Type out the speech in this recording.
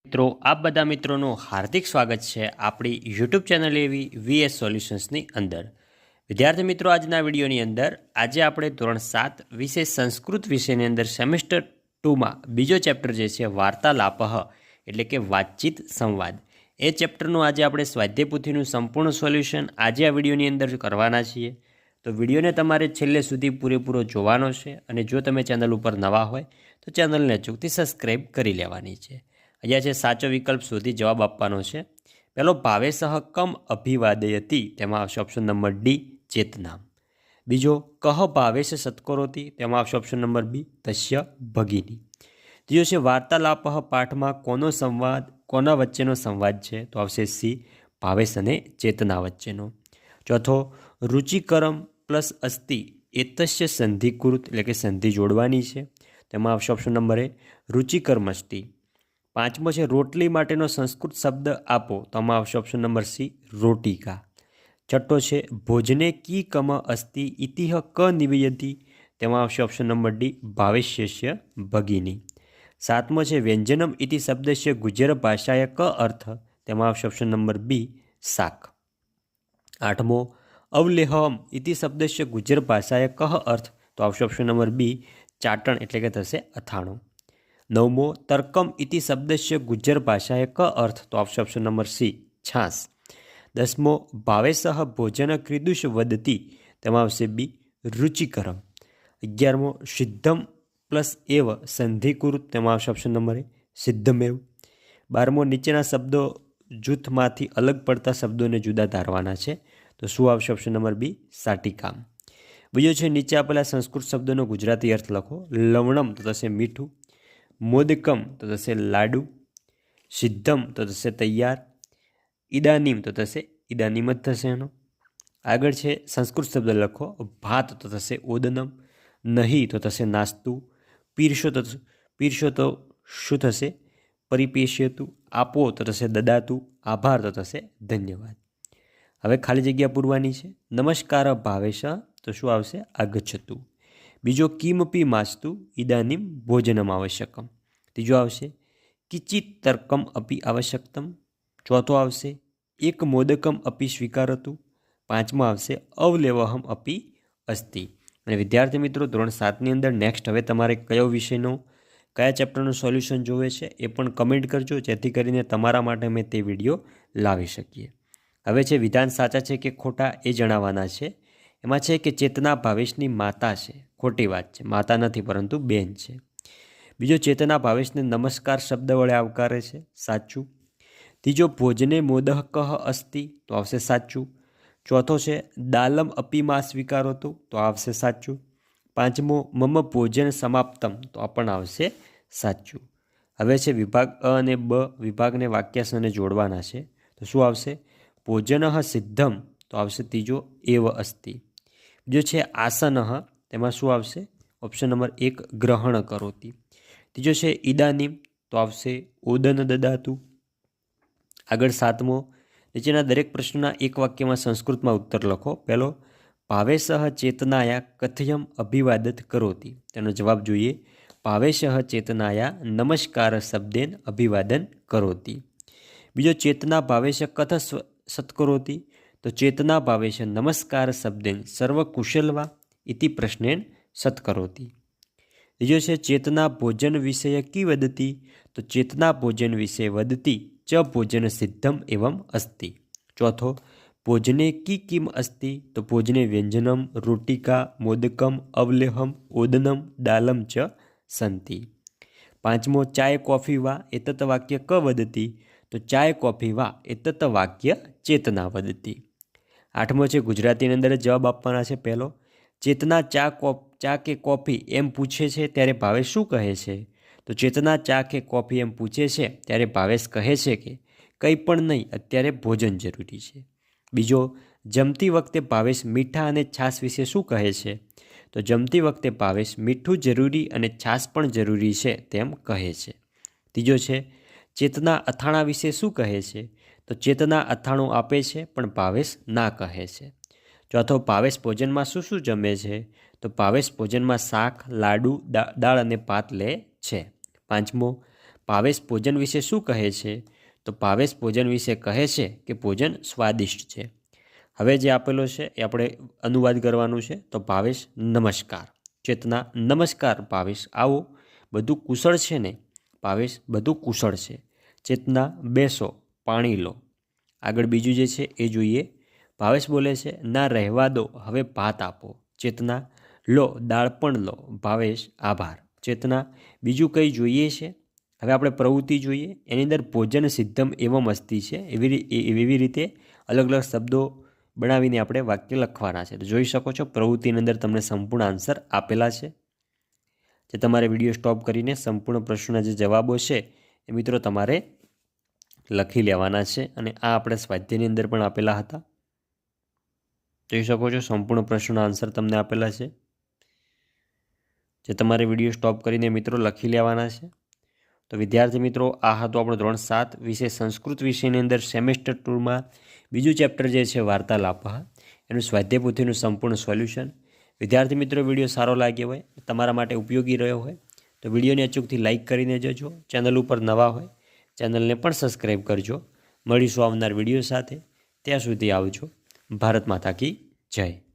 મિત્રો આપ બધા મિત્રોનું હાર્દિક સ્વાગત છે આપણી યુટ્યુબ ચેનલ એવી વીએસ સોલ્યુશન્સની અંદર। વિદ્યાર્થી મિત્રો આજના વિડીયોની અંદર આજે આપણે ધોરણ 7 વિષય સંસ્કૃત વિષયની અંદર સેમેસ્ટર 2માં બીજો ચેપ્ટર જે છે વાર્તાલાપઃ એટલે કે વાતચીત સંવાદ એ ચેપ્ટરનું આજે આપણે સ્વાધ્યાય પોથીનું સંપૂર્ણ સોલ્યુશન આજે આ વિડીયોની અંદર કરવાના છીએ। તો વિડીયોને તમારે છેલ્લે સુધી પૂરેપૂરો જોવાનો છે અને જો તમે ચેનલ ઉપર નવા હોય તો ચેનલને અચૂકથી સબસ્ક્રાઈબ કરી લેવાની છે। અહીંયા છે સાચો વિકલ્પ શોધી જવાબ આપવાનો છે। પહેલો ભાવેશઃ કમ અભિવાદયતિ તેમાં આવશે ઓપ્શન નંબર ડી ચેતના। બીજો કહ ભાવેશ સત્કરોતિ તેમાં આવશે ઓપ્શન નંબર બી તસ્ય ભગિની। ત્રીજો છે વાર્તાલાપઃ પાઠમાં કોનો સંવાદ કોના વચ્ચેનો સંવાદ છે તો આવશે સી ભાવેશ અને ચેતના વચ્ચેનો। ચોથો રુચિકરમ પ્લસ અસ્તિ એતસ્ય સંધિકૃત એટલે કે સંધિ જોડવાની છે તેમાં આવશે ઓપ્શન નંબર એ રુચિકર્મસ્તિ। પાંચમો છે રોટલી માટેનો સંસ્કૃત શબ્દ આપો તો આમાં આવશે ઓપ્શન નંબર સી રોટિકા। છઠ્ઠો છે ભોજને કી કમ અસ્તિ ઇતિહ ક નિવેયતિ તેમાં આવશે ઓપ્શન નંબર ડી ભાવેશ્યસ્ય ભગિની। સાતમો છે વ્યંજનમ ઇતિ શબ્દસ્ય ગુજ્જર ભાષાય ક અર્થ તેમાં આવશે ઓપ્શન નંબર બી શાક। આઠમો અવલેહમ ઇતિ શબ્દસ્ય ગુજ્જર ભાષાય કહ અર્થ તો આવશે ઓપ્શન નંબર બી ચાટણ એટલે કે થશે અથાણું। નવમો તર્કમ ઇતિ શબ્દસ્ય ગુજ્જર ભાષાએ ક અર્થ તો આવશે ઓપ્શન નંબર સી છાસ। દસમો ભાવેશઃ ભોજન ક્રીદુષ વદતિ તેમાં આવશે બી રુચિકરમ। 11મો સિદ્ધમ પ્લસ એવ સંધિકૃત તેમાં આવશે ઓપ્શન નંબર એ સિદ્ધમેવ। 12મો નીચેના શબ્દો જૂથમાંથી અલગ પડતા શબ્દોને જુદા ધારવાના છે તો શું આવશે ઓપ્શન નંબર બી સાટિકામ। બીજો છે નીચે આપેલા સંસ્કૃત શબ્દોનો ગુજરાતી અર્થ લખો। લવણમ તો થશે મીઠું, મોદકમ તો થશે લાડુ, સિદ્ધમ તો થશે તૈયાર, ઇદાનીમ તો થશે ઇદાનીમ જ થશે એનો। આગળ છે સંસ્કૃત શબ્દ લખો। ભાત તો થશે ઓદનમ, નહીં તો થશે નાસ્તું, પીરશો તો શું થશે પરિપેશ્યતું, આપો તો થશે દદાતું, આભાર તો થશે ધન્યવાદ। હવે ખાલી જગ્યા પૂરવાની છે। નમસ્કાર ભાવેશ તો શું આવશે આગચ્છતું। બીજો કિમપી માસ્તુ ઇદાનીમ ભોજનમ આવશ્યકમ। ત્રીજો આવશે કિચિત તર્કમ અપી આવશ્યકતમ। ચોથો આવશે એક મોદકમ અપી સ્વીકારતું। પાંચમો આવશે અવલેવહમ અપી અસ્તિ। અને વિદ્યાર્થી મિત્રો ધોરણ 7ની અંદર નેક્સ્ટ હવે તમારે કયો વિષયનો કયા ચેપ્ટરનું સોલ્યુશન જોવે છે એ પણ કમેન્ટ કરજો જેથી કરીને તમારા માટે અમે તે વિડીયો લાવી શકીએ। હવે છે વિધાન સાચા છે કે ખોટા એ જણાવવાના છે। એમાં છે કે ચેતના ભાવેશની માતા છે, ખોટી વાત છે, માતા નથી પરંતુ બેન છે। બીજો ચેતના ભાવેશને નમસ્કાર શબ્દ વડે આવકારે છે, સાચું। ત્રીજો ભોજને મોદઃ કહ અસ્તિ તો આવશે સાચું। ચોથો છે દાલમ અપીમાં સ્વીકારોતું તો આવશે સાચું। પાંચમો મમ ભોજન સમાપ્તમ તો આ પણ આવશે સાચું। હવે છે વિભાગ અ અને બ વિભાગને વાક્યાંશને જોડવાના છે તો શું આવશે ભોજન સિદ્ધમ તો આવશે ત્રીજો એવ અસ્તિ। બીજો છે આસનઃ તેમાં શું આવશે ઓપ્શન નંબર 1 ગ્રહણ કરોતિ। ત્રીજો છે ઇદાનીમ તો આવશે ઓદન દદાતું। આગળ સાતમો નીચેના દરેક પ્રશ્નના એક વાક્યમાં સંસ્કૃતમાં ઉત્તર લખો। પહેલો ભાવેશઃ ચેતનાયા કથયમ અભિવાદત કરોતિ તેનો જવાબ જોઈએ ભાવેશઃ ચેતનાયા નમસ્કાર શબ્દેન અભિવાદન કરોતિ। બીજો ચેતના ભાવેશ કથ સત્કરોતિ તો ચેતના ભાવેશ નમસ્કાર શબ્દેન સર્વકુશલવા ઇતિ પ્રશ્નેન સત્કરોતિ। ત્રીજો છે ચેતના ભોજન વિષય કી વદતી તો ચેતના ભોજન વિશે વદતી ચ ભોજન સિદ્ધમ એવમ અસ્તિ। ચોથો ભોજને કી કિમ અસ્તિ તો ભોજને વ્યંજનમ રોટિકા મોદકમ અવલેહમ ઓદનમ દાલમ ચ સંતિ। પાંચમો ચાય કોફી વા એતત વાક્ય ક વદતી તો ચાય કોફી વા એતત વાક્ય ચેતના વદતી। આઠમો છે ગુજરાતીની અંદર જવાબ આપવાના છે। પહેલો ચેતના ચા કે કોફી એમ પૂછે છે ત્યારે ભાવેશ શું કહે છે તો ચેતના ચા કે કોફી એમ પૂછે છે ત્યારે ભાવેશ કહે છે કે કંઈ પણ નહીં અત્યારે ભોજન જરૂરી છે। બીજો જમતી વખતે ભાવેશ મીઠા અને છાશ વિશે શું કહે છે તો જમતી વખતે ભાવેશ મીઠું જરૂરી અને છાશ પણ જરૂરી છે તેમ કહે છે। ત્રીજો છે ચેતના અથાણા વિશે શું કહે છે તો ચેતના અથાણું આપે છે પણ ભાવેશ ના કહે છે। ચોથો ભાવેશ ભોજનમાં શું શું જમે છે તો ભાવેશ ભોજનમાં શાક લાડુ દાળ અને ભાત લે છે। પાંચમો ભાવેશ ભોજન વિશે શું કહે છે? તો ભાવેશ ભોજન વિશે કહે છે કે ભોજન સ્વાદિષ્ટ છે. હવે જે આપેલો છે એ આપણે અનુવાદ કરવાનું છે. તો ભાવેશ નમસ્કાર. ચેતના નમસ્કાર ભાવેશ, આવો. બધું કુશળ છે ને? ભાવેશ બધું કુશળ છે. ચેતના બેસો, પાણી લો. આગળ બીજું જે છે એ જોઈએ. ભાવેશ બોલે છે ના રહેવા દો, હવે ભાત આપો. ચેતના લો, દાળ પણ લો. ભાવેશ આભાર. ચેતના બીજું કંઈ જોઈએ છે? હવે આપણે પ્રવૃત્તિ જોઈએ. એની અંદર ભોજન સિદ્ધમ એવમ અસ્તિ છે. એવી રીતે અલગ અલગ શબ્દો બનાવીને આપણે વાક્ય લખવાના છે. તો જોઈ શકો છો પ્રવૃત્તિની અંદર તમને સંપૂર્ણ આન્સર આપેલા છે. જે તમારે વિડીયો સ્ટોપ કરીને સંપૂર્ણ પ્રશ્નના જે જવાબો છે એ મિત્રો તમારે લખી લેવાના છે. અને આ આપણે સ્વાધ્યાયની અંદર પણ આપેલા હતા. જોઈ શકો છો સંપૂર્ણ પ્રશ્નના આન્સર તમને આપેલા છે, જે તમારે વિડીયો સ્ટોપ કરીને મિત્રો લખી લેવાના છે. તો વિદ્યાર્થી મિત્રો, આ હતું આપણો ધોરણ 7 વિષય સંસ્કૃત વિષયની અંદર સેમેસ્ટર 2માં બીજું ચેપ્ટર જે છે વાર્તાલાપ, એનું સ્વાધ્યાય પોથીનું સંપૂર્ણ સોલ્યુશન. વિદ્યાર્થી મિત્રો, વિડીયો સારો લાગ્યો હોય, તમારા માટે ઉપયોગી રહ્યો હોય તો વિડીયોને અચૂકથી લાઇક કરીને જજો. ચેનલ ઉપર નવા હોય ચેનલને પણ સબસ્ક્રાઈબ કરજો. મળીશું આવનાર વિડીયો સાથે. ત્યાં સુધી આવજો. ભારત માતા કી જય.